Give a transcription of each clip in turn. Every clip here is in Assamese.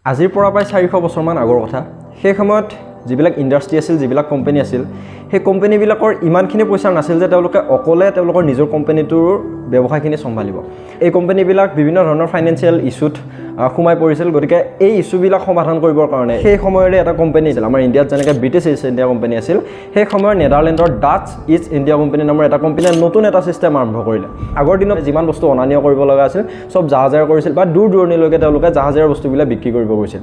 আজিৰ পৰা প্ৰায় 400 বছৰমান আগৰ কথা সেই সময়ত যিবিলাক ইণ্ডাষ্ট্ৰি আছিল যিবিলাক কোম্পানী আছিল সেই কোম্পানীবিলাকৰ ইমানখিনি পইচা নাছিল যে তেওঁলোকে অকলে তেওঁলোকৰ নিজৰ কোম্পানীটোৰ ব্যৱসায়খিনি চম্ভালিব এই কোম্পানীবিলাক বিভিন্ন ধৰণৰ ফাইনেন্সিয়েল ইস্যুত সোমাই পৰিছিল গতিকে এই ইস্যুবিলাক সমাধান কৰিবৰ কাৰণে সেই সময়ৰে এটা কোম্পানী আছিল আমাৰ ইণ্ডিয়াত যেনেকৈ ব্ৰিটিছ ইষ্ট ইণ্ডিয়া কোম্পানী আছিল সেই সময়ৰ নেদাৰলেণ্ডৰ ডাচ ইষ্ট ইণ্ডিয়া কোম্পানী নামৰ এটা কোম্পানীয়ে নতুন এটা চিষ্টেম আৰম্ভ কৰিলে আগৰ দিনত যিমান বস্তু অনা নিয়া কৰিব লগা আছিল সব জাহাজেৰে কৰিছিল বা দূৰ দূৰণিলৈকে তেওঁলোকে জাহাজেৰে বস্তুবিলাক বিক্ৰী কৰিব গৈছিল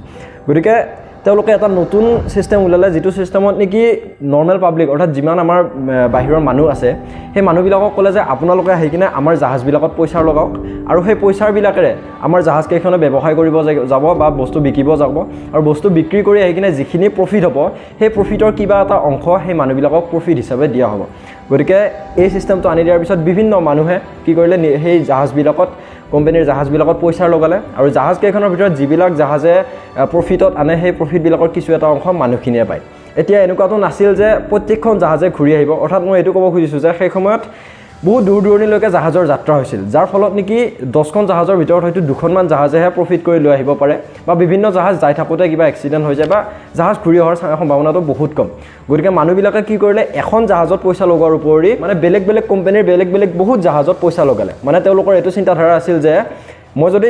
গতিকে তেওঁলোকে এটা নতুন সিস্টেম উলালে যেটো সিস্টেমত নেকি নৰ্মেল পাব্লিক অৰ্থাৎ যিমান আমাৰ বাহিৰৰ মানুহ আছে সেই মানুহবিলাকক ক'লে যে আপোনালোকে আহি কিনে আমাৰ জাহাজবিলাকত পইচা লগাওক আৰু সেই পইচাৰ বিলাকেৰে আমাৰ জাহাজ কেইখনে ব্যৱসায় কৰিব যাব বা বস্তু বিকিব যাব আৰু বস্তু বিক্ৰী কৰি আহি কিনে যিখিনি প্ৰফিট হ'ব সেই প্ৰফিটৰ কিবা এটা অংশ সেই মানুহবিলাকক প্ৰফিট হিচাপে দিয়া হ'ব গতিকে এই সিস্টেমটো আনি দিয়াৰ পিছত বিভিন্ন মানুহে কি কৰিলে সেই জাহাজবিলাকত কোম্পানীৰ জাহাজবিলাকত পইচা লগালে আৰু জাহাজ কেইখনৰ ভিতৰত যিবিলাক জাহাজে প্ৰফিটত আনে সেই প্ৰফিটবিলাকৰ কিছু এটা অংশ মানুহখিনিয়ে পায় এতিয়া এনেকুৱাটো নাছিল যে প্ৰত্যেকখন জাহাজে ঘূৰি আহিব অৰ্থাৎ মই এইটো ক'ব খুজিছোঁ যে সেই সময়ত বহুত দূৰ দূৰণিলৈকে জাহাজৰ যাত্ৰা হৈছিল যাৰ ফলত নেকি 10খন জাহাজৰ ভিতৰত হয়তো দুখনমান জাহাজেহে প্ৰফিট কৰি লৈ আহিব পাৰে বা বিভিন্ন জাহাজ যাই থাকোঁতে কিবা এক্সিডেণ্ট হৈ যায় বা জাহাজ ঘূৰি অহাৰ সম্ভাৱনাটো বহুত কম গতিকে মানুহবিলাকে কি কৰিলে এখন জাহাজত পইচা লগোৱাৰ উপৰি মানে বেলেগ বেলেগ কোম্পানীৰ বেলেগ বেলেগ বহুত জাহাজত পইচা লগালে মানে তেওঁলোকৰ এইটো চিন্তাধাৰা আছিল যে মই যদি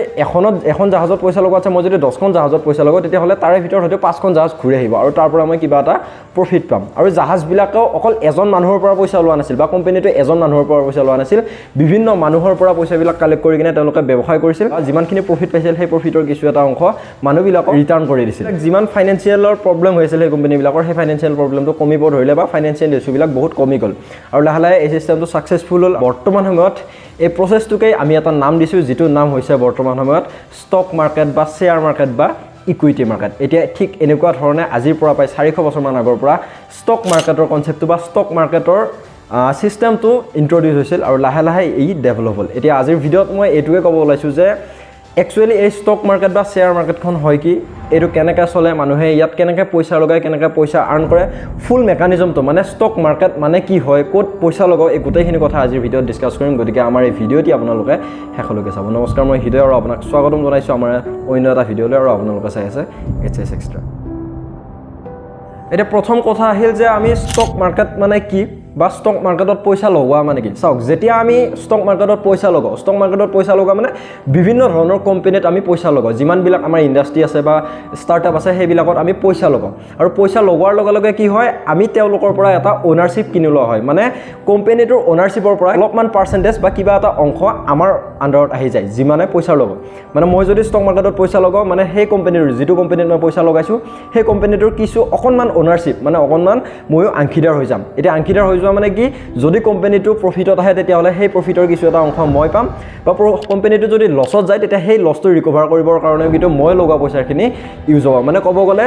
এখন জাহাজত পইচা লগোৱা আছে মই যদি 10খন জাহাজত পইচা লগাওঁ তেতিয়াহ'লে তাৰে ভিতৰত হয়তো 5খন জাহাজ ঘূৰি আহিব আৰু তাৰ পৰা মই কিবা এটা প্ৰফিট পাম আৰু জাহাজবিলাকেও অকল এজন মানুহৰ পৰা পইচা লোৱা নাছিল বা কোম্পানীটো এজন মানুহৰ পৰা পইচা লোৱা নাছিল বিভিন্ন মানুহৰ পৰা পইচাবিলাক কালেক্ট কৰি কিনে তেওঁলোকে ব্যৱসায় কৰিছিল আৰু যিমানখিনি প্ৰফিট পাইছিল সেই প্ৰফিটৰ কিছু এটা অংশ মানুহবিলাকক ৰিটাৰ্ণ কৰি দিছিল যিমান ফাইনেন্সিয়েলৰ প্ৰব্লেম হৈছিল সেই কোম্পানীবিলাকৰ সেই ফাইনেন্সিয়েল প্ৰব্লেমটো কমিব ধৰিলে বা ফাইনেন্সিয়েল ইছ্যুবিলাক বহুত কমি গ'ল আৰু লাহে লাহে এই চিষ্টেমটো ছাকচেছফুল হ'ল বৰ্তমান সময়ত এই প্ৰচেছটোকে আমি এটা নাম দিছোঁ যিটো নাম হৈছে বৰ্তমান সময়ত ষ্টক মাৰ্কেট বা শ্বেয়াৰ মাৰ্কেট বা ইকুইটি মাৰ্কেট এতিয়া ঠিক এনেকুৱা ধৰণে আজিৰ পৰা প্ৰায় 400 বছৰমান আগৰ পৰা ষ্টক মাৰ্কেটৰ কনচেপ্টটো বা ষ্টক মাৰ্কেটৰ সিস্টেমটো ইন্ট্ৰডিউচ হৈছিল আৰু লাহে লাহে এই ডেভেলপ হ'ল এতিয়া আজিৰ ভিডিঅ'ত মই এইটোৱে ক'ব ওলাইছোঁ যে একচুৱেলি এই ষ্টক মাৰ্কেট বা শ্বেয়াৰ মাৰ্কেটখন হয় কি এইটো কেনেকৈ চলে মানুহে ইয়াত কেনেকৈ পইচা লগায় কেনেকৈ পইচা আৰ্ণ কৰে ফুল মেকানিজমটো মানে ষ্টক মাৰ্কেট মানে কি হয় ক'ত পইচা লগাওঁ এই গোটেইখিনি কথা আজিৰ ভিডিঅ'ত ডিছকাছ কৰিম গতিকে আমাৰ এই ভিডিঅ'টি আপোনালোকে শেষলৈকে চাব নমস্কাৰ মই হৃদয় আৰু আপোনাক স্বাগতম জনাইছোঁ আমাৰ অন্য এটা ভিডিঅ'লৈ আৰু আপোনালোকে চাই আছে HSX এক্সট্ৰা এতিয়া প্ৰথম কথা আহিল যে আমি ষ্টক মাৰ্কেট মানে কি বা ষ্টক মাৰ্কেটত পইচা লগোৱা মানে কি চাওক যেতিয়া আমি ষ্টক মাৰ্কেটত পইচা লগাওঁ ষ্টক মাৰ্কেটত পইচা লগোৱা মানে বিভিন্ন ধৰণৰ কোম্পানীত আমি পইচা লগাওঁ যিমানবিলাক আমাৰ ইণ্ডাষ্ট্ৰি আছে বা ষ্টাৰ্টআপ আছে সেইবিলাকত আমি পইচা লগাওঁ আৰু পইচা লগোৱাৰ লগে লগে কি হয় আমি তেওঁলোকৰ পৰা এটা অ'নাৰশ্বিপ কিনি লোৱা হয় মানে কোম্পানীটোৰ অ'নাৰশ্বিপৰ পৰা অলপমান পাৰ্চেণ্টেজ বা কিবা এটা অংশ আমাৰ আণ্ডাৰত আহি যায় যিমানে পইচা লগাওঁ মানে মই যদি ষ্টক মাৰ্কেটত পইচা লগাওঁ মানে সেই কোম্পানীৰ যিটো কোম্পানীত মই পইচা লগাইছোঁ সেই কোম্পানীটোৰ কিছু অকণমান অ'নাৰশ্বিপ মানে অকণমান ময়ো অংশীদাৰ হৈ যাম এতিয়া অংশীদাৰ হৈ মানে কি যদি কোম্পানীটো প্ৰফিটত আহে তেতিয়াহ'লে সেই প্ৰফিটৰ কিছু এটা অংশ মই পাম বা কোম্পানীটো যদি লছত যায় তেতিয়া সেই লছটো ৰিকভাৰ কৰিবৰ কাৰণে কিন্তু মই লগোৱা পইচাখিনি ইউজ হ'ব মানে ক'ব গ'লে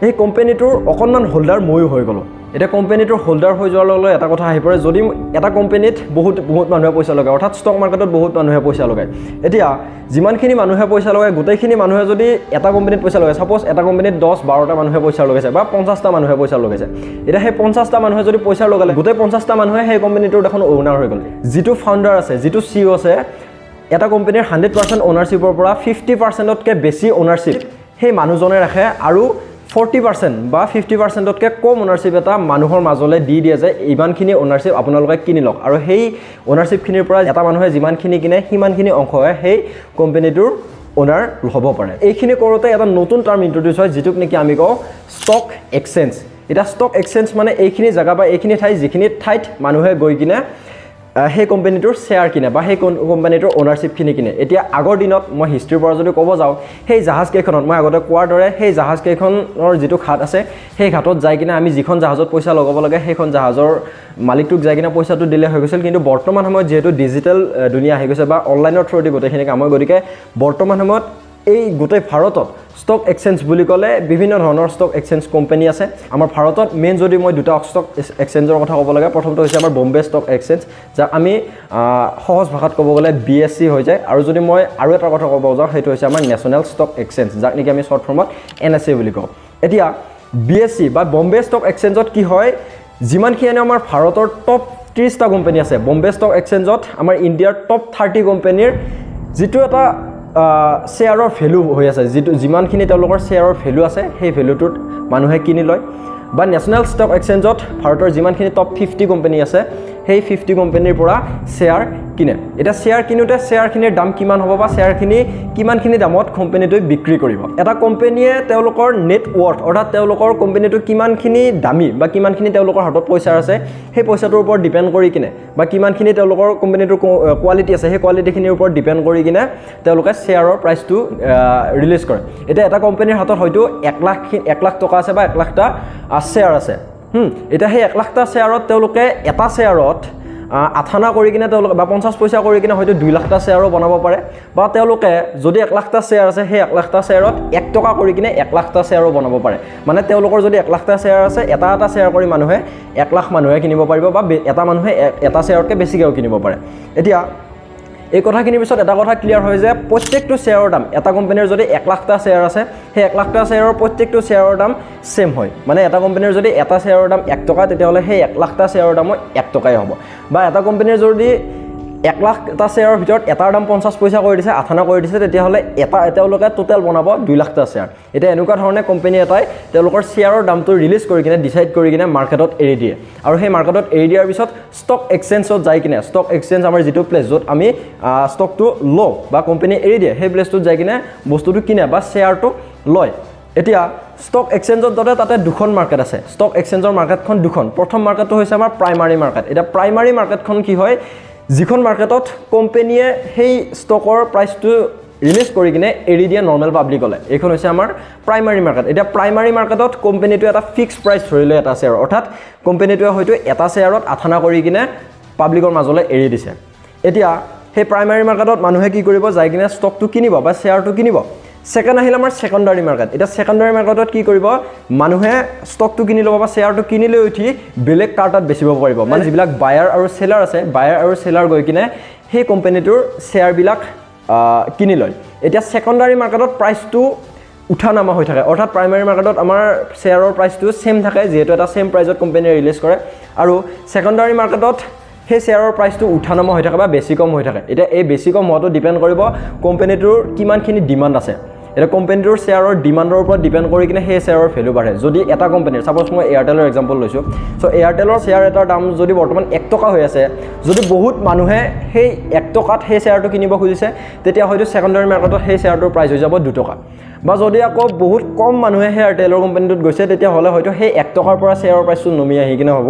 সেই কোম্পানীটোৰ অকণমান হোল্ডাৰ ময়ো হৈ গ'লোঁ এতিয়া কোম্পানীটোৰ হোল্ডাৰ হৈ যোৱাৰ লগে লগে এটা কথা আহি পৰে যদি এটা কোম্পানীত বহুত মানুহে পইচা লগায় অৰ্থাৎ ষ্টক মাৰ্কেটত বহুত মানুহে পইচা লগায় এতিয়া যিমানখিনি মানুহে পইচা লগায় গোটেইখিনি মানুহে যদি এটা কোম্পানীত পইচা লগায় ছাপ'জ এটা কোম্পানীত 10-12টা মানুহে পইচা লগাইছে বা 50টা মানুহে পইচা লগাইছে এতিয়া সেই 50টা মানুহে যদি পইচা লগালে গোটেই 50টা মানুহে সেই কোম্পানীটোৰ দেখোন অ'নাৰ হৈ গ'ল যিটো ফাউণ্ডাৰ আছে যিটো CEO আছে এটা কোম্পানীৰ 100% অ'নাৰশ্বিপৰ পৰা 50%তকৈ বেছি অ'নাৰশ্বিপ সেই মানুহজনে ৰাখে আৰু 40% বা 50%তকৈ কম অ'নাৰশ্বিপ এটা মানুহৰ মাজলৈ দি দিয়ে যে ইমানখিনি অ'নাৰশ্বিপ আপোনালোকে কিনি লওক আৰু সেই অ'নাৰশ্বিপখিনিৰ পৰা এটা মানুহে যিমানখিনি কিনে সিমানখিনি অংশহে সেই কোম্পানীটোৰ অ'নাৰ হ'ব পাৰে এইখিনি কৰোঁতে এটা নতুন টাৰ্ম ইন্ট্ৰডিউচ হয় যিটোক নেকি আমি কওঁ ষ্টক এক্সচেঞ্জ এতিয়া ষ্টক এক্সচেঞ্জ মানে এইখিনি জেগা বা এইখিনি ঠাই যিখিনি ঠাইত মানুহে গৈ কিনে সেই কোম্পানীটোৰ শ্বেয়াৰ কিনে বা সেই কোম্পানীটোৰ অ'নাৰশ্বিপখিনি কিনে এতিয়া আগৰ দিনত মই হিষ্ট্ৰীৰ পৰা যদি ক'ব যাওঁ সেই জাহাজ কেইখনত মই আগতে কোৱাৰ দৰে সেই জাহাজ কেইখনৰ যিটো ঘাট আছে সেই ঘাটত যাই কিনে আমি যিখন জাহাজত পইচা লগাব লাগে সেইখন জাহাজৰ মালিকটোক যাই কিনে পইচাটো দিলে হৈ গৈছিল কিন্তু বৰ্তমান সময়ত যিহেতু ডিজিটেল দুনিয়া আহি গৈছে বা অনলাইনৰ থ্ৰুদি গোটেইখিনি কাম হয় গতিকে বৰ্তমান সময়ত এই গোটেই ভাৰতত ষ্টক এক্সচেঞ্জ বুলি ক'লে বিভিন্ন ধৰণৰ ষ্টক এক্সচেঞ্জ কোম্পানী আছে আমাৰ ভাৰতত মেইন যদি মই দুটা ষ্টক এক্সচেঞ্জৰ কথা ক'ব লাগে প্ৰথমটো হৈছে আমাৰ বম্বে ষ্টক এক্সচেঞ্জ যাক আমি সহজ ভাষাত ক'ব গ'লে BSC হৈ যায় আৰু যদি মই আৰু এটা কথা ক'ব যাওঁ সেইটো হৈছে আমাৰ নেশ্যনেল ষ্টক এক্সচেঞ্জ যাক নেকি আমি শ্বৰ্ট ফৰ্মত NSE বুলি কওঁ এতিয়া BSC বা বম্বে ষ্টক এক্সচেঞ্জত কি হয় যিমানখিনি আমাৰ ভাৰতৰ টপ 30টা কোম্পানী আছে বম্বে ষ্টক এক্সচেঞ্জত আমাৰ ইণ্ডিয়াৰ টপ 30 কোম্পানীৰ যিটো এটা শ্বেয়াৰৰ ভেলু হৈ আছে যিটো যিমানখিনি তেওঁলোকৰ শ্বেয়াৰৰ ভেলু আছে সেই ভেলুটোত মানুহে কিনি লয় বা নেশ্যনেল ষ্টক এক্সচেঞ্জত ভাৰতৰ যিমানখিনি টপ 50 কোম্পানী আছে সেই 50 কোম্পানীৰ পৰা শ্বেয়াৰ কিনে এটা শ্বেয়াৰ কিনোতে শ্বেয়াৰখিনিৰ দাম কিমান হ'ব বা শ্বেয়াৰখিনি কিমানখিনি দামত কোম্পানীটোৱে বিক্ৰী কৰিব এটা কোম্পানীয়ে তেওঁলোকৰ নেট ৱৰ্থ অৰ্থাৎ তেওঁলোকৰ কোম্পানীটো কিমানখিনি দামী বা কিমানখিনি তেওঁলোকৰ হাতত পইচা আছে সেই পইচাটোৰ ওপৰত ডিপেণ্ড কৰি কিনে বা কিমানখিনি তেওঁলোকৰ কোম্পানীটোৰ কোৱালিটি আছে সেই কোৱালিটিখিনিৰ ওপৰত ডিপেণ্ড কৰি কিনে তেওঁলোকে শ্বেয়াৰৰ প্ৰাইচটো ৰিলিজ কৰে এতিয়া এটা কোম্পানীৰ হাতত হয়তো 1 লাখ টকা আছে বা 1 লাখটা শ্বেয়াৰ আছে এটা সেই 1 লাখটা শ্বেয়াৰত তেওঁলোকে এটা শ্বেয়াৰত 8 কৰি কিনে তেওঁলোকে বা 50 পইচা কৰি কিনে হয়তো 2 লাখটা শ্বেয়াৰো বনাব পাৰে বা তেওঁলোকে যদি 1 লাখটা শ্বেয়াৰ আছে সেই 1 লাখটা শ্বেয়াৰত 1 টকা কৰি কিনে 1 লাখটা শ্বেয়াৰো বনাব পাৰে মানে তেওঁলোকৰ যদি 1 লাখটা শ্বেয়াৰ আছে এটা শ্বেয়াৰ কৰি মানুহে 1 লাখ মানুহে কিনিব পাৰিব বা এটা মানুহে এটা শ্বেয়াৰতকৈ বেছিকেও কিনিব পাৰে এতিয়া এই কথাখিনিৰ পিছত এটা কথা ক্লিয়াৰ হয় যে প্ৰত্যেকটো শ্বেয়াৰৰ দাম এটা কোম্পানীৰ যদি 1 লাখটা শ্বেয়াৰ আছে সেই 1 লাখটা শ্বেয়াৰৰ প্ৰত্যেকটো শ্বেয়াৰৰ দাম সেম হয় মানে এটা কোম্পানীৰ যদি এটা শ্বেয়াৰৰ দাম 1 টকা তেতিয়াহ'লে সেই 1 লাখটা শ্বেয়াৰৰ দামো 1 টকাই হ'ব বা এটা কোম্পানীৰ যদি 1 লাখটা শ্বেয়াৰৰ ভিতৰত এটাৰ দাম 50 পইচা কৰি দিছে 8 কৰি দিছে তেতিয়াহ'লে তেওঁলোকে টোটেল বনাব 2 লাখটা শ্বেয়াৰ এতিয়া এনেকুৱা ধৰণে কোম্পানী এটাই তেওঁলোকৰ শ্বেয়াৰৰ দামটো ৰিলিজ কৰি কিনে ডিচাইড কৰি কিনে মাৰ্কেটত এৰি দিয়ে আৰু সেই মাৰ্কেটত এৰি দিয়াৰ পিছত ষ্টক এক্সচেঞ্জত যাই কিনে ষ্টক এক্সচেঞ্জ আমাৰ যিটো প্লেচ য'ত আমি ষ্টকটো লওঁ বা কোম্পানী এৰি দিয়ে সেই প্লেচটোত যাই কিনে বস্তুটো কিনে বা শ্বেয়াৰটো লয় এতিয়া ষ্টক এক্সচেঞ্জত যাতে তাতে দুখন মাৰ্কেট আছে ষ্টক এক্সচেঞ্জৰ মাৰ্কেটখন দুখন প্ৰথম মাৰ্কেটটো হৈছে আমাৰ প্ৰাইমাৰী মাৰ্কেট এতিয়া প্ৰাইমাৰী মাৰ্কেটখন কি হয় যিখন মাৰ্কেটত কোম্পানীয়ে সেই ষ্টকৰ প্ৰাইচটো ৰিলিজ কৰি কিনে এৰি দিয়ে নৰ্মেল পাব্লিকলে এইখন হৈছে আমাৰ প্ৰাইমাৰী মাৰ্কেট এতিয়া প্ৰাইমাৰী মাৰ্কেটত কোম্পানীটো এটা ফিক্স প্ৰাইচ ধৰি লয় এটা শ্বেয়াৰ অৰ্থাৎ কোম্পানীটোৱে হয়তো এটা শ্বেয়াৰত 8 কৰি কিনে পাব্লিকৰ মাজলৈ এৰি দিছে এতিয়া সেই প্ৰাইমাৰী মাৰ্কেটত মানুহে কি কৰিব যাই কিনে ষ্টকটো কিনিব বা শ্বেয়াৰটো কিনিব সেকেন্ড আহিল আমাৰ সেকেন্ডাৰী মাৰ্কেট এটা সেকেন্ডাৰী মাৰ্কেটত কি কৰিব মানুহে ষ্টকটো কিনি ল'ব বা শ্বেয়াৰটো কিনি লৈ উঠি বেলেগ কাৰ্টত বেচিব পাৰিব মানে যিবিলাক বায়াৰ আৰু সেলাৰ আছে বায়াৰ আৰু সেলাৰ গৈ কিনে সেই কোম্পানীটোৰ শ্বেয়াৰবিলাক কিনি লয় এতিয়া সেকেন্ডাৰী মাৰ্কেটত প্ৰাইচটো উঠা নামা হৈ থাকে অৰ্থাৎ প্ৰাইমাৰী মাৰ্কেটত আমাৰ শ্বেয়াৰৰ প্ৰাইচটো সেম থাকে যেহেতু এটা সেম প্ৰাইচত কোম্পানীয়ে ৰিলিজ কৰে আৰু সেকেন্ডাৰী মাৰ্কেটত সেই শ্বেয়াৰৰ প্ৰাইচটো উঠা নামা হৈ থাকে বা বেছি কম হৈ থাকে এতিয়া এই বেছি কম হোৱাটো ডিপেণ্ড কৰিব কোম্পানীটোৰ কিমানখিনি ডিমাণ্ড আছে এটা কোম্পানীটোৰ শ্বেয়াৰৰ ডিমাণ্ডৰ ওপৰত ডিপেণ্ড কৰি কিনে সেই শ্বেয়াৰৰ ভেলু বাঢ়ে যদি এটা কোম্পানীৰ সাপোজ মই এয়াৰটেলৰ এক্সাম্পল লৈছোঁ সো এয়াৰটেলৰ শ্বেয়াৰ এটাৰ দাম যদি বৰ্তমান 1 টকা হৈ আছে যদি বহুত মানুহে সেই 1 টকাত সেই শ্বেয়াৰটো কিনিব খুজিছে তেতিয়া হয়তো সেকেন্ডাৰী মাৰ্কেটত সেই শ্বেয়াৰটোৰ প্ৰাইচ হৈ যাব 2 টকা বা যদি আকৌ বহুত কম মানুহে সেই এয়াৰটেলৰ কোম্পানীটোত গৈছে তেতিয়াহ'লে হয়তো সেই 1 টকাৰ পৰা শ্বেয়াৰৰ প্ৰাইচটো নমি আহি কিনে হ'ব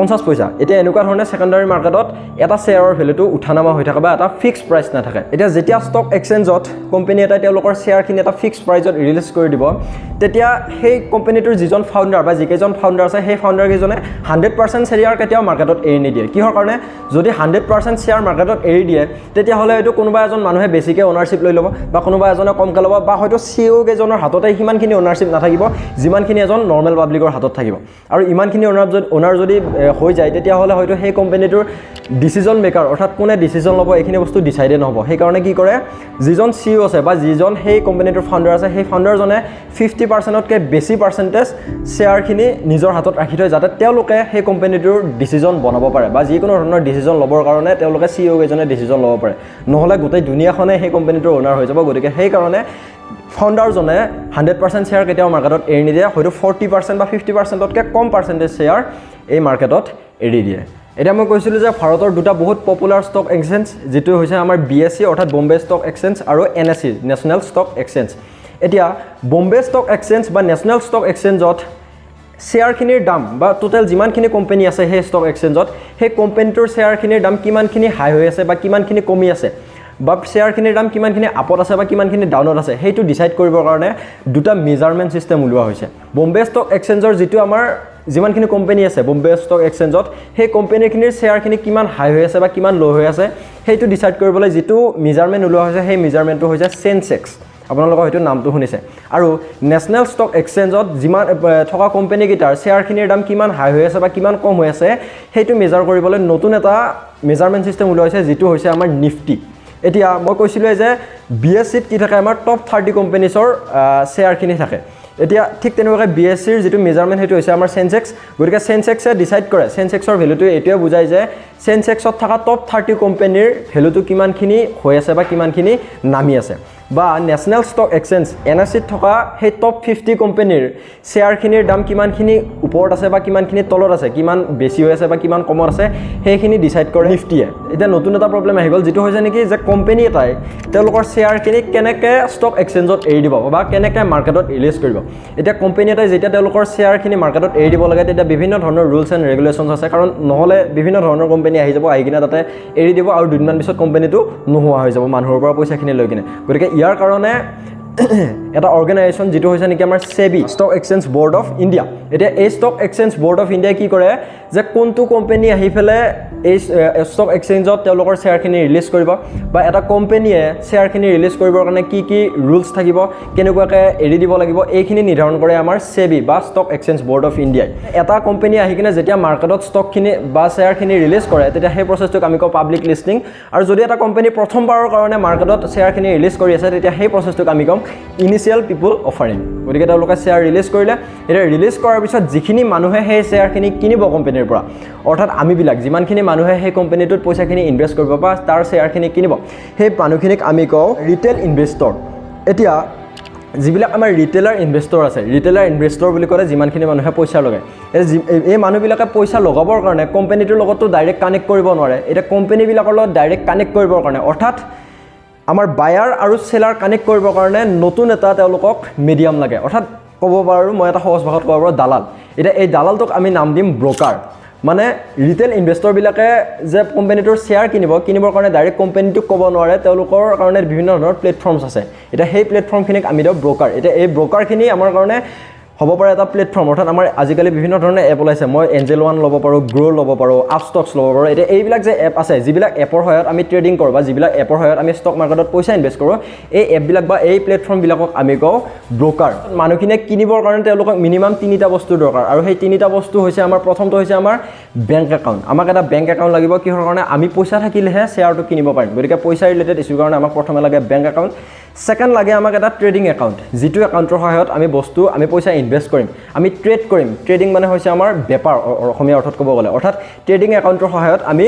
50 পইচা এতিয়া এনেকুৱা ধৰণে সেকেন্ডাৰী মাৰ্কেটত এটা শ্বেয়াৰৰ ভেলুটো উঠানামা হৈ থাকে বা এটা ফিক্স প্ৰাইচ নাথাকে এতিয়া যেতিয়া ষ্টক এক্সচেঞ্জত কোম্পানী এটাই তেওঁলোকৰ শ্বেয়াৰখিনি এটা ফিক্স প্ৰাইচত ৰিলিজ কৰি দিব তেতিয়া সেই কোম্পানীটোৰ যিজন ফাউণ্ডাৰ বা যিকেইজন ফাউণ্ডাৰ আছে সেই ফাউণ্ডাৰ কেইজনে 100% শ্বেয়াৰ কেতিয়াও মাৰ্কেটত এৰি নিদিয়ে কিহৰ কাৰণে যদি 100% শ্বেয়াৰ মাৰ্কেটত এৰি দিয়ে তেতিয়াহ'লে হয়তো কোনোবা এজন মানুহে বেছিকৈ অনাৰশ্বিপ লৈ ল'ব বা কোনোবা এজনে কমকৈ ল'ব বা হয়তো CEO কেইজনৰ হাততে সিমানখিনি অনাৰশ্বিপ নাথাকিব যিমানখিনি এজন নৰ্মেল পাব্লিকৰ হাতত থাকিব আৰু ইমানখিনি অনাৰ যদি হৈ যায় তেতিয়াহ'লে হয়তো সেই কোম্পানীটোৰ ডিচিজন মেকাৰ অৰ্থাৎ কোনে ডিচিজন ল'ব এইখিনি বস্তু ডিচাইডে নহ'ব সেইকাৰণে কি কৰে যিজন CEO আছে বা যিজন সেই কোম্পানীটোৰ ফাউণ্ডাৰ আছে সেই ফাউণ্ডাৰজনে 50%তকৈ বেছি পাৰ্চেণ্টেজ শ্বেয়াৰখিনি নিজৰ হাতত ৰাখি থয় যাতে তেওঁলোকে সেই কোম্পানীটোৰ ডিচিজন বনাব পাৰে বা যিকোনো ধৰণৰ ডিচিজন ল'বৰ কাৰণে তেওঁলোকে CEO কেইজনে ডিচিজন ল'ব পাৰে নহ'লে গোটেই দুনিয়াখনে সেই কোম্পানীটোৰ অনাৰ হৈ যাব গতিকে সেইকাৰণে ফাউণ্ডাৰজনে 100% শ্বেয়াৰ কেতিয়াও মাৰ্কেটত এৰি নিদিয়ে হয়তো 40% বা 50%তকৈ কম পাৰ্চেণ্টেজ শ্বেয়াৰ এই মাৰ্কেটত এৰি দিয়ে এতিয়া মই কৈছিলোঁ যে ভাৰতৰ দুটা বহুত পপুলাৰ ষ্টক এক্সচেঞ্জ যিটো হৈছে আমাৰ BSE অৰ্থাৎ বম্বে ষ্টক এক্সচেঞ্জ আৰু NSE নেশ্যনেল ষ্টক এক্সচেঞ্জ এতিয়া বম্বে ষ্টক এক্সচেঞ্জ বা নেশ্যনেল ষ্টক এক্সচেঞ্জত শ্বেয়াৰখিনিৰ দাম বা টোটেল যিমানখিনি কোম্পানী আছে সেই ষ্টক এক্সচেঞ্জত সেই কোম্পানীটোৰ শ্বেয়াৰখিনিৰ দাম কিমানখিনি হাই হৈ আছে বা কিমানখিনি কমি আছে বা শ্বেয়াৰখিনিৰ দাম কিমানখিনি আপত আছে বা কিমানখিনি ডাউনত আছে সেইটো ডিচাইড কৰিবৰ কাৰণে দুটা মেজাৰমেণ্ট ছিষ্টেম ওলোৱা হৈছে বম্বে ষ্টক এক্সচেঞ্জৰ যিটো আমাৰ যিমানখিনি কোম্পানী আছে বম্বে ষ্টক এক্সচেঞ্জত সেই কোম্পানীখিনিৰ শ্বেয়াৰখিনি কিমান হাই হৈ আছে বা কিমান ল' হৈ আছে সেইটো ডিচাইড কৰিবলৈ যিটো মেজাৰমেণ্ট ওলোৱা হৈছে সেই মেজাৰমেণ্টটো হৈছে সেনসেক্স আপোনালোকৰ হয়তো নামটো শুনিছে আৰু নেশ্যনেল ষ্টক এক্সচেঞ্জত যিমান থকা কোম্পানীকেইটাৰ শ্বেয়াৰখিনিৰ দাম কিমান হাই হৈ আছে বা কিমান কম হৈ আছে সেইটো মেজাৰ কৰিবলৈ নতুন এটা মেজাৰমেণ্ট ছিষ্টেম ওলোৱা হৈছে যিটো হৈছে আমাৰ নিফটি এতিয়া মই কৈছিলোঁ যে BSEত কি থাকে আমাৰ টপ 30 কোম্পানীছৰ শ্বেয়াৰখিনি থাকে এতিয়া ঠিক তেনেকুৱাকৈ BSCৰ যিটো মেজাৰমেণ্ট সেইটো হৈছে আমাৰ সেনসেক্স গতিকে সেনসেক্সে ডিসাইড কৰে সেনসেক্সৰ ভ্যালুটো এটোৱে বুজাই যে সেনসেক্সত থকা টপ 30 কোম্পানীৰ ভ্যালুটো কিমানখিনি হৈ আছে বা কিমানখিনি নামি আছে বা ন্যাশনাল স্টক এক্সচেঞ্জ NSE থকা সেই টপ 50 কোম্পানীৰ শেয়াৰখিনিৰ দাম কিমানখিনি ওপৰত আছে বা কিমানখিনি তলত আছে কিমান বেছি হৈ আছে বা কিমান কমত আছে সেইখিনি ডিসাইড কৰে নিফটিয়ে এটা নতুন এটা প্ৰবলেম আহি গল যেটো হৈছে নেকি যে কোম্পানী এটাই তেওঁলোকৰ শেয়াৰখিনি কেনেকৈ স্টক এক্সচেঞ্জত এৰি দিব বা কেনেকৈ মাৰ্কেটত ৰিলিজ কৰিব এটা কোম্পানী এটাই যেতিয়া তেওঁলোকৰ শেয়াৰখিনি মাৰ্কেটত এৰি দিব লাগে তেতিয়া বিভিন্ন ধৰণৰ ৰুলছ এণ্ড ৰেগুলেশনছ আছে কাৰণ নহলে বিভিন্ন ধৰণৰ কোম্পানী আহি যাব আহি কিনে তাতে এৰি দিব আৰু দুদিনমান পিছত কোম্পানীটো নোহোৱা হৈ যাব মানুহৰ পৰা পইচাখিনি লৈ কিনে গতিকে ইয়াৰ কাৰণে এটা অৰ্গানাইজেশ্যন যেটো হৈছে নেকি আমাৰ SEBI stock exchange board of India এটা এই stock exchange board of India কি কৰে যে কোনটো কোম্পানী আহি ফেলে এই স্টক এক্সচেঞ্জত তেওঁলোকৰ শেয়াৰখিনি ৰিলিজ কৰিব বা এটা কোম্পানীয়ে শেয়াৰখিনি ৰিলিজ কৰিবৰ কাৰণে কি ৰুলছ থাকিব কেনেকুৱাকৈ এৰি দিব লাগিব এইখিনি নিৰ্ধাৰণ কৰে আমাৰ SEBI বা স্টক এক্সচেঞ্জ বোৰ্ড অফ ইণ্ডিয়াই এটা কোম্পানী আহি কিনে যেতিয়া মাৰ্কেটত ষ্টকখিনি বা শেয়াৰখিনি ৰিলিজ কৰে তেতিয়া সেই প্ৰচেছটোক আমি কওঁ পাব্লিক লিষ্টিং আৰু যদি এটা কোম্পানী প্ৰথমবাৰৰ কাৰণে মাৰ্কেটত শেয়াৰখিনি ৰিলিজ কৰি আছে তেতিয়া সেই প্ৰচেছটোক আমি কওঁ ইনিশিয়াল পিপল অফাৰিং গতিকে তেওঁলোকে শেয়াৰ ৰিলিজ কৰিলে এটা ৰিলিজ কৰাৰ পিছত যিখিনি মানুহে সেই শেয়াৰখিনি কিনিব কোম্পানীৰ পৰা অৰ্থাৎ আমিবিলাক যিমানখিনি মানুহে সেই কোম্পানীটোত পইচাখিনি ইনভেষ্ট কৰিব বা তাৰ শেয়াৰখিনি কিনিব সেই মানুহখিনিক আমি কওঁ ৰিটেল ইনভেষ্টৰ এতিয়া যিবিলাক আমাৰ ৰিটেলাৰ ইনভেষ্টৰ আছে ৰিটেলাৰ ইনভেষ্টৰ বুলি ক'লে যিমানখিনি মানুহে পইচা লগায় এই মানুহবিলাকে পইচা লগাবৰ কাৰণে কোম্পানীটোৰ লগতো ডাইৰেক্ট কানেক্ট কৰিব নোৱাৰে এটা কোম্পানীবিলাকৰ লগত ডাইৰেক্ট কানেক্ট কৰিবৰ কাৰণে অৰ্থাৎ আমাৰ বায়াৰ আৰু সেলাৰ কানেক্ট কৰিবৰ কাৰণে নতুন এটা তেওঁলোকক মিডিয়াম লাগে অৰ্থাৎ ক'ব পাৰোঁ মই এটা সহজ ভাষাত ক'ব পাৰোঁ দালাল এটা এই দালালটোক আমি নাম দিম ব্ৰোকাৰ মানে ৰিটেল ইনভেষ্টৰবিলাকে যে কোম্পানীটোৰ শেয়াৰ কিনিবৰ কাৰণে ডাইৰেক্ট কোম্পানীটোক ক'ব নোৱাৰে তেওঁলোকৰ কাৰণে বিভিন্ন ধৰণৰ প্লেটফৰ্মছ আছে এতিয়া সেই প্লেটফৰ্মখিনিক আমি দিওঁ ব্ৰোকাৰ এতিয়া এই ব্ৰোকাৰখিনি আমাৰ কাৰণে হ'ব পাৰে এটা প্লেটফৰ্ম অৰ্থাৎ আমাৰ আজিকালি বিভিন্ন ধৰণৰ এপ ওলাইছে মই এঞ্জেল ওৱান ল'ব পাৰোঁ গ্ৰ' ল'ব পাৰোঁ আপষ্টক্স ল'ব পাৰোঁ এতিয়া এইবিলাক যে এপ আছে যিবিলাক এপৰ সহায়ত আমি ট্ৰেডিং কৰোঁ বা যিবিলাক এপৰ সহায়ত আমি ষ্টক মাৰ্কেটত পইচা ইনভেষ্ট কৰোঁ এই এপবিলাক বা এই প্লেটফৰ্মবিলাকক আমি কওঁ ব্ৰোকাৰ মানুহখিনিয়ে কিনিবৰ কাৰণে তেওঁলোকক মিনিমাম 3টা বস্তু দৰকাৰ আৰু সেই 3টা বস্তু হৈছে আমাৰ প্ৰথমটো হৈছে আমাৰ বেংক একাউণ্ট আমাক এটা বেংক একাউণ্ট লাগিব কিহৰ কাৰণে আমি পইচা থাকিলেহে শ্বেয়াৰটো কিনিব পাৰিম গতিকে পইচা ৰিলেটেড ইছ্যুৰ কাৰণে আমাক প্ৰথমে লাগে বেংক একাউণ্ট সেকেন্ড লাগে আমাক এটা ট্ৰেডিং একাউণ্ট যিটো একাউণ্টৰ সহায়ত আমি পইচা ইনভেষ্ট কৰিম আমি ট্ৰেড কৰিম ট্ৰেডিং মানে হৈছে আমাৰ বেপাৰ অসমীয়া অৰ্থত ক'ব গ'লে অৰ্থাৎ ট্ৰেডিং একাউণ্টৰ সহায়ত আমি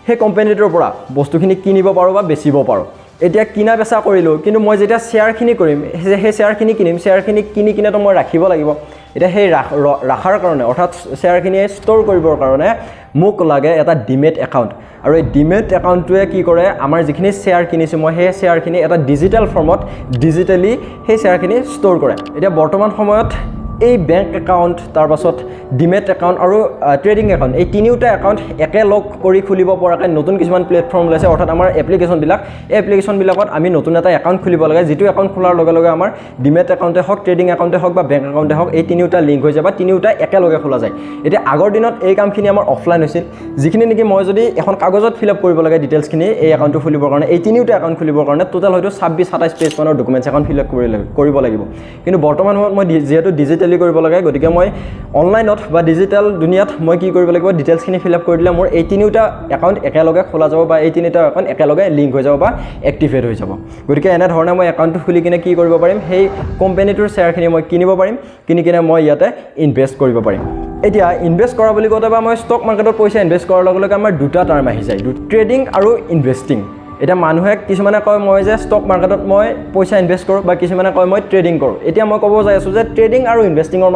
সেই কোম্পানীটোৰ পৰা বস্তুখিনি কিনিব পাৰোঁ বা বেচিব পাৰোঁ এতিয়া কিনা বেচা কৰিলোঁ কিন্তু মই যেতিয়া শ্বেয়াৰখিনি কৰিম সেই শ্বেয়াৰখিনি কিনিম শ্বেয়াৰখিনি কিনি কিনেতো মই ৰাখিব লাগিব এটা সেই ৰাখাৰ কাৰণে অৰ্থাৎ শ্বেয়াৰখিনি ষ্ট'ৰ কৰিবৰ কাৰণে মোক লাগে এটা ডিমেট একাউণ্ট আৰু এই ডিমেট একাউণ্টটোৱে কি কৰে আমাৰ যিখিনি শ্বেয়াৰ কিনিছোঁ মই সেই শ্বেয়াৰখিনি এটা ডিজিটেল ফৰ্মত ডিজিটেলি সেই শ্বেয়াৰখিনি ষ্ট'ৰ কৰে এতিয়া বৰ্তমান সময়ত এই বেংক একাউণ্ট তাৰ পাছত ডিমেট একাউণ্ট আৰু ট্ৰেডিং একাউণ্ট এই তিনিওটা একাউণ্ট একেলগ কৰি খুলিব পৰাকৈ নতুন কিছুমান প্লেটফৰ্ম ওলাইছে অৰ্থাৎ আমাৰ এপ্লিকেশ্যনবিলাক এই এপ্লিকেশ্যনবিলাকত আমি নতুন এটা একাউণ্ট খুলিব লাগে যিটো একাউণ্ট খোলাৰ লগে লগে আমাৰ ডিমেট একাউণ্টে হওক ট্ৰেডিং একাউণ্টে হওক বা বেংক একাউণ্টে হওক এই তিনিওটা লিংক হৈ যায় বা তিনিওটা একেলগে খোলা যায় এতিয়া আগৰ দিনত এই কামখিনি আমাৰ অফলাইন হৈছিল যিখিনি নেকি মই যদি এখন কাগজত ফিল আপ কৰিব লাগে ডিটেইলছখিনি এই একাউণ্টটো খুলিবৰ কাৰণে এই তিনিওটা একাউণ্ট খুলিবৰ কাৰণে টোটেল হয়তো 26-27 পেজ মানৰ ডকুমেণ্টছ এখন ফিল আপ কৰিব লাগিব কিন্তু বৰ্তমান সময়ত মই যিহেতু ডিজিটেলি কৰিব লাগে গতিকে মই অনলাইনত বা ডিজিটেল দুনিয়াত মই কি কৰিব লাগিব ডিটেইলছখিনি ফিল আপ কৰি দিলে মোৰ এই তিনিওটা একাউণ্ট একেলগে খোলা যাব বা এই তিনিটা একাউণ্ট একেলগে লিংক হৈ যাব বা এক্টিভেট হৈ যাব গতিকে এনেধৰণে মই একাউণ্টটো খুলি কিনে কি কৰিব পাৰিম সেই কোম্পানীটোৰ শ্বেয়াৰখিনি মই কিনিব পাৰিম কিনি কিনে মই ইয়াতে ইনভেষ্ট কৰিব পাৰিম এতিয়া ইনভেষ্ট কৰা বুলি কওঁতে বা মই ষ্টক মাৰ্কেটত পইচা ইনভেষ্ট কৰাৰ লগে লগে আমাৰ দুটা টাৰ্ম আহি যায় ট্ৰেডিং আৰু ইনভেষ্টিং এতিয়া মানুহে কিছুমানে কয় মই যে ষ্টক মাৰ্কেটত মই পইচা ইনভেষ্ট কৰোঁ বা কিছুমানে কয় মই ট্ৰেডিং কৰোঁ এতিয়া মই ক'ব যাই আছোঁ যে ট্ৰেডিং আৰু ইনভেষ্টিঙৰ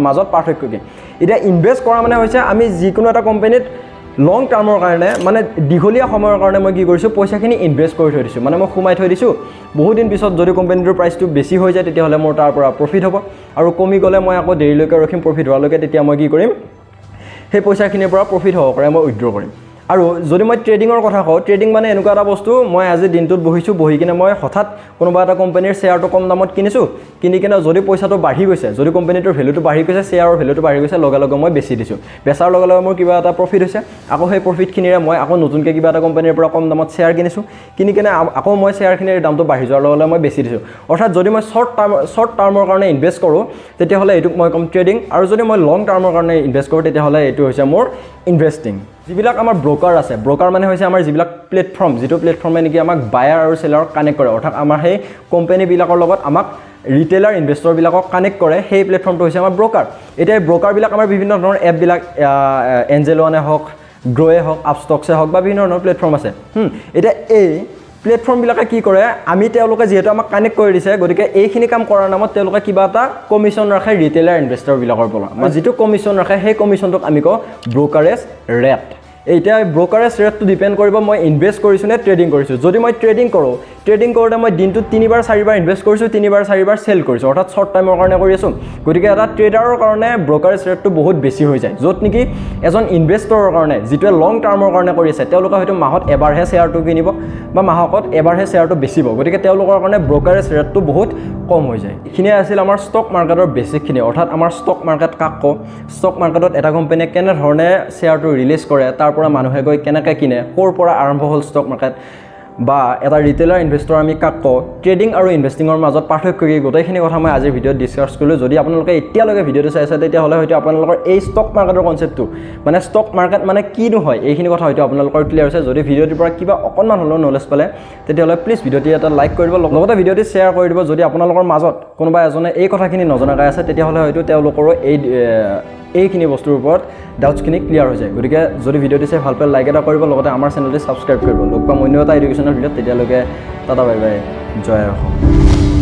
মাজত পাৰ্থক্য কি এতিয়া ইনভেষ্ট কৰা মানে হৈছে আমি যিকোনো এটা কোম্পানীত লং টাৰ্মৰ কাৰণে মানে দীঘলীয়া সময়ৰ কাৰণে মই কি কৰিছোঁ পইচাখিনি ইনভেষ্ট কৰি থৈ দিছোঁ মানে মই সোমাই থৈ দিছোঁ বহুত দিন পিছত যদি কোম্পানীটোৰ প্ৰাইচটো বেছি হৈ যায় তেতিয়াহ'লে মোৰ তাৰ পৰা প্ৰফিট হ'ব আৰু কমি গ'লে মই আকৌ দেৰিলৈকে ৰখিম প্ৰফিট হোৱালৈকে তেতিয়া মই কি কৰিম সেই পইচাখিনিৰ পৰা প্ৰফিট হ'ব পাৰে মই উইথড্ৰ কৰিম আৰু যদি মই ট্ৰেডিঙৰ কথা কওঁ ট্ৰেডিং মানে এনেকুৱা এটা বস্তু মই আজি দিনটোত বহি কিনে মই হঠাৎ কোনোবা এটা কোম্পানীৰ শ্বেয়াৰটো কম দামত কিনিছোঁ কিনি কিনে যদি পইচাটো বাঢ়ি গৈছে যদি কোম্পানীটোৰ ভেলুটো বাঢ়ি গৈছে শ্বেয়াৰৰ ভেলুটো বাঢ়ি গৈছে লগে লগে মই বেছি দিছোঁ বেচাৰ লগে লগে মোৰ কিবা এটা প্ৰফিট হৈছে আকৌ সেই প্ৰফিটখিনিৰে মই আকৌ নতুনকৈ কিবা এটা কোম্পানীৰ পৰা কম দামত শ্বেয়াৰ কিনিছোঁ কিনি কিনে আকৌ মই শ্বেয়াৰখিনিৰ দামটো বাঢ়ি যোৱাৰ লগে লগে মই বেছি দিছোঁ অৰ্থাৎ যদি মই শ্বৰ্ট টাৰ্মৰ কাৰণে ইনভেষ্ট কৰোঁ তেতিয়াহ'লে এইটোক মই ক'ম ট্ৰেডিং আৰু যদি মই লং টাৰ্মৰ কাৰণে ইনভেষ্ট কৰোঁ তেতিয়াহ'লে এইটো হৈছে মোৰ ইনভেষ্টিং যিবিলাক আমাৰ ব্ৰকাৰ আছে ব্ৰকাৰ মানে হৈছে আমাৰ যিবিলাক প্লেটফৰ্ম যিটো প্লেটফৰ্মে নেকি আমাক বায়াৰ আৰু সেলাৰক কানেক্ট কৰে অৰ্থাৎ আমাৰ সেই কোম্পানীবিলাকৰ লগত আমাক ৰিটেইলাৰ ইনভেষ্টৰবিলাকক কানেক্ট কৰে সেই প্লেটফৰ্মটো হৈছে আমাৰ ব্ৰকাৰ এতিয়া এই ব্ৰকাৰবিলাক আমাৰ বিভিন্ন ধৰণৰ এপবিলাক এঞ্জেল ওৱানে হওক গ্ৰ'য়ে হওক আপষ্টক্সে হওক বা বিভিন্ন ধৰণৰ প্লেটফৰ্ম আছে এতিয়া এই প্লেটফৰ্মবিলাকে কি কৰে আমি তেওঁলোকে যিহেতু আমাক কানেক্ট কৰি দিছে গতিকে এইখিনি কাম কৰাৰ নামত তেওঁলোকে কিবা এটা কমিশ্যন ৰাখে ৰিটেইলাৰ ইনভেষ্টৰবিলাকৰ পৰা যিটো কমিশ্যন ৰাখে সেই কমিশ্যনটোক আমি কওঁ ব্ৰকাৰেজ ৰেট এতিয়া ব্ৰকাৰেজ ৰেটটো ডিপেণ্ড কৰিব মই ইনভেষ্ট কৰিছোঁ নে ট্ৰেডিং কৰিছোঁ যদি মই ট্ৰেডিং কৰোঁতে মই দিনটোত 3-4 4বাৰ ইনভেষ্ট কৰিছোঁ 3-4 4বাৰ চেল কৰিছোঁ অৰ্থাৎ শ্বৰ্ট টাইমৰ কাৰণে কৰি আছোঁ গতিকে এটা ট্ৰেডাৰৰ কাৰণে ব্ৰকাৰেজ ৰেটটো বহুত বেছি হৈ যায় য'ত নেকি এজন ইনভেষ্টৰৰ কাৰণে যিটোৱে লং টাৰ্মৰ কাৰণে কৰি আছে তেওঁলোকে হয়তো মাহত এবাৰহে শ্বেয়াৰটো কিনিব বা মাহত এবাৰহে শ্বেয়াৰটো বেচিব গতিকে তেওঁলোকৰ কাৰণে ব্ৰকাৰেজ ৰেটটো বহুত কম হৈ যায় এইখিনিয়ে আছিল আমাৰ ষ্টক মাৰ্কেটৰ বেছিকখিনি অৰ্থাৎ আমাৰ ষ্টক মাৰ্কেট কাক কওঁ ষ্টক মাৰ্কেটত এটা কোম্পানীয়ে কেনেধৰণে শ্বেয়াৰটো ৰিলিজ কৰে তাৰ পৰা মানুহে গৈ কেনেকৈ কিনে ক'ৰ পৰা আৰম্ভ হ'ল ষ্টক মাৰ্কেট বা এটা ৰিটেইলাৰ ইনভেষ্টৰ আমি কাক কওঁ ট্ৰেডিং আৰু ইনভেষ্টিঙৰ মাজত পাৰ্থক্য কি গোটেইখিনি কথা মই আজিৰ ভিডিঅ'ত ডিছকাছ কৰিলোঁ যদি আপোনালোকে এতিয়ালৈকে ভিডিঅ'টো চাইছে তেতিয়াহ'লে হয়তো আপোনালোকৰ এই ষ্টক মাৰ্কেটৰ কনচেপ্টটো মানে ষ্টক মাৰ্কেট মানে কিনো হয় এইখিনি কথা হয়তো আপোনালোকৰ ক্লিয়াৰ হৈছে যদি ভিডিঅ'টোৰ পৰা কিবা অকণমান হ'লেও নলেজ পালে তেতিয়াহ'লে প্লিজ ভিডিঅ'টি এটা লাইক কৰি দিব লগতে ভিডিঅ'টি শ্বেয়াৰ কৰি দিব যদি আপোনালোকৰ মাজত কোনোবা এজনে এই কথাখিনি নজনাকৈ আছে তেতিয়াহ'লে হয়তো তেওঁলোকৰো এইখিনি বস্তুৰ ওপৰত ডাউটছখিনি ক্লিয়াৰ হৈ যায় গতিকে যদি ভিডিঅ'টি চাই ভাল পালে লাইক এটা কৰিব লগতে আমাৰ চেনেলটি ছাবস্ক্ৰাইব কৰিব লগ পাম অন্য এটা এডুকেশ্যনেল ভিডিঅ'ত তেতিয়ালৈকে টাটা বাই বাই জয় অসম